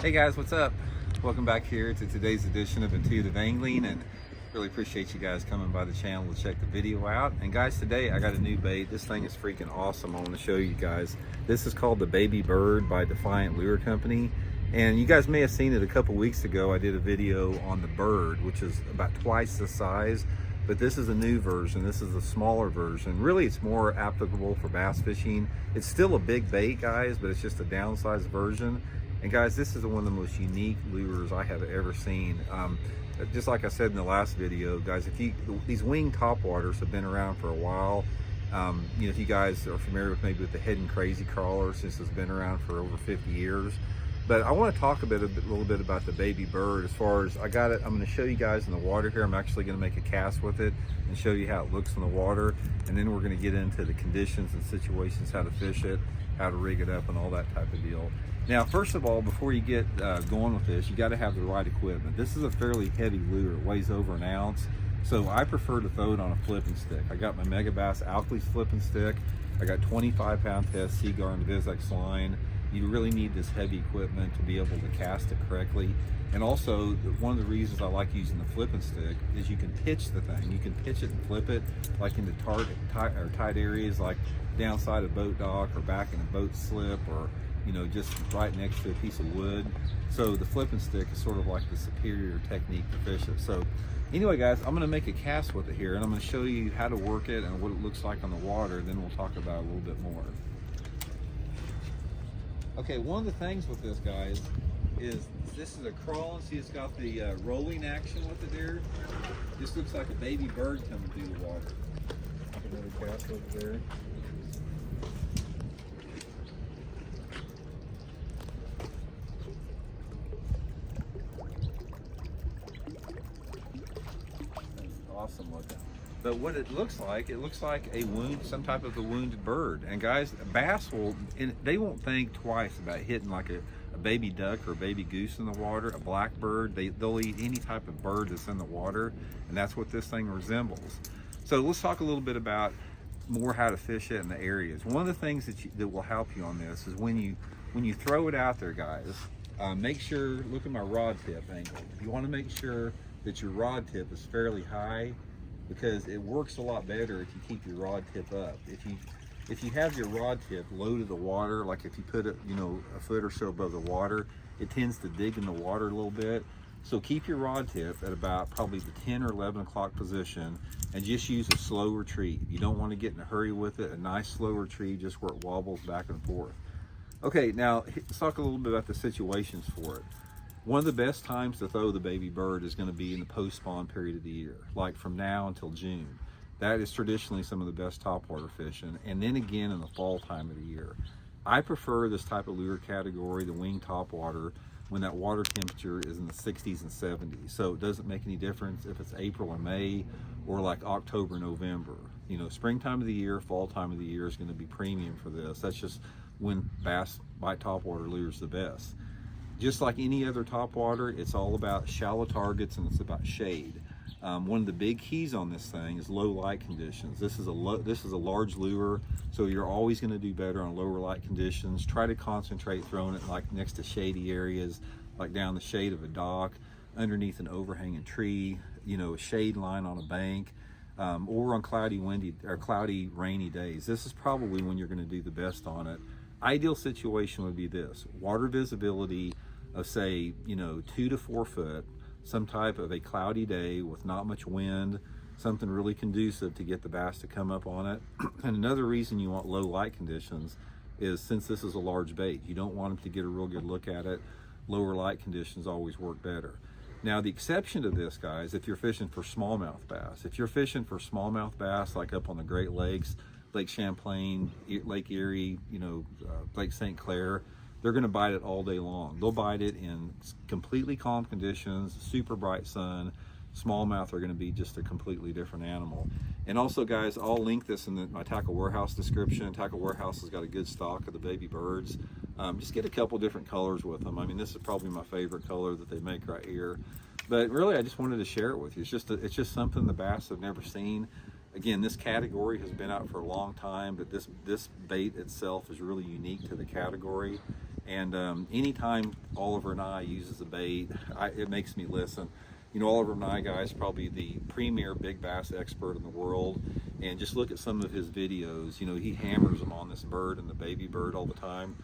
Hey guys, what's up? Welcome back here to today's edition of Intuitive Angling, and really appreciate you guys coming by the channel to check the video out. And guys, today I got a new bait. This thing is freaking awesome. I want to show you guys. This is called the Baby Bird by Defiant Lure Company. And you guys may have seen it a couple weeks ago. I did a video on the bird, which is about twice the size, but this is a new version. This is a smaller version. Really, it's more applicable for bass fishing. It's still a big bait, guys, but it's just a downsized version. And guys, this is one of the most unique lures I have ever seen. Just like I said in the last video, guys, these winged topwaters have been around for a while. You know, if you guys are familiar with maybe with the Hidden Crazy Crawler, since it's been around for over 50 years. But I want to talk a little bit about the Baby Bird. As far as I got it, I'm going to show you guys in the water here. I'm actually going to make a cast with it and show you how it looks in the water. And then we're going to get into the conditions and situations, how to fish it, how to rig it up, and all that type of deal. Now, first of all, before you get going with this, you got to have the right equipment. This is a fairly heavy lure. It weighs over an ounce. So I prefer to throw it on a flipping stick. I got my Megabass Alkalies flipping stick. I got 25-pound test Seaguar and Vizex line. You really need this heavy equipment to be able to cast it correctly. And also, one of the reasons I like using the flipping stick is you can pitch the thing. You can pitch it and flip it like into tight areas, like downside a boat dock or back in a boat slip, or you know, just right next to a piece of wood. So the flipping stick is sort of like the superior technique to fish it. So anyway, guys, I'm going to make a cast with it here, and I'm going to show you how to work it and what it looks like on the water. Then we'll talk about it a little bit more. Okay, one of the things with this, guys, is this is a crawl. See, it's got the rolling action with it there. This looks like a baby bird coming through the water. Another cast over there. Awesome looking. But what it looks like a wound, some type of a wounded bird. And guys, bass they won't think twice about hitting like a baby duck or a baby goose in the water, a blackbird. They'll eat any type of bird that's in the water, and that's what this thing resembles. So let's talk a little bit about more how to fish it in the areas. One of the things that will help you on this is when you throw it out there, guys, make sure, look at my rod tip angle. You want to make sure that your rod tip is fairly high, because it works a lot better if you keep your rod tip up. If you have your rod tip low to the water, like if you put it, you know, a foot or so above the water, it tends to dig in the water a little bit. So keep your rod tip at about probably the 10 or 11 o'clock position, and just use a slow retrieve. You don't want to get in a hurry with it. A nice slow retrieve, just where it wobbles back and forth. Okay, now let's talk a little bit about the situations for it. One of the best times to throw the baby bird is going to be in the post-spawn period of the year, like from now until June. That is traditionally some of the best topwater fishing, and then again in the fall time of the year. I prefer this type of lure category, the winged topwater, when that water temperature is in the 60s and 70s. So it doesn't make any difference if it's April or May, or like October, November. You know, springtime of the year, fall time of the year is going to be premium for this. That's just when bass bite topwater lure is the best. Just like any other topwater, it's all about shallow targets and it's about shade. One of the big keys on this thing is low light conditions. This is a large lure, so you're always going to do better on lower light conditions. Try to concentrate throwing it like next to shady areas, like down the shade of a dock, underneath an overhanging tree, you know, a shade line on a bank, or on cloudy, rainy days. This is probably when you're going to do the best on it. Ideal situation would be this: water visibility of, say, you know, 2 to 4 foot, some type of a cloudy day with not much wind, something really conducive to get the bass to come up on it. And another reason you want low light conditions is, since this is a large bait, you don't want them to get a real good look at it. Lower light conditions always work better. Now, the exception to this, guys, if you're fishing for smallmouth bass. If you're fishing for smallmouth bass, like up on the Great Lakes, Lake Champlain, Lake Erie, you know, Lake St. Clair, they're going to bite it all day long. They'll bite it in completely calm conditions, super bright sun. Smallmouth are going to be just a completely different animal. And also, guys, I'll link this in my Tackle Warehouse description. Tackle Warehouse has got a good stock of the baby birds. Just get a couple different colors with them. I mean, this is probably my favorite color that they make right here. But really, I just wanted to share it with you. It's just something the bass have never seen. Again, this category has been out for a long time, but this bait itself is really unique to the category. And anytime Oliver and I uses a bait, it makes me listen. You know, Oliver and I, guys, probably the premier big bass expert in the world. And just look at some of his videos. You know, he hammers them on this bird and the baby bird all the time.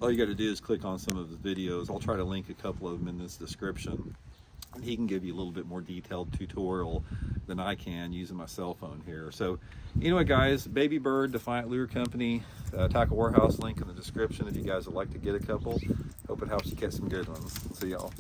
All you got to do is click on some of his videos. I'll try to link a couple of them in this description. And he can give you a little bit more detailed tutorial than I can using my cell phone here. So anyway, guys, Baby Bird, Defiant Lure Company, Tackle Warehouse, link in the description if you guys would like to get a couple. Hope it helps you catch some good ones. See y'all.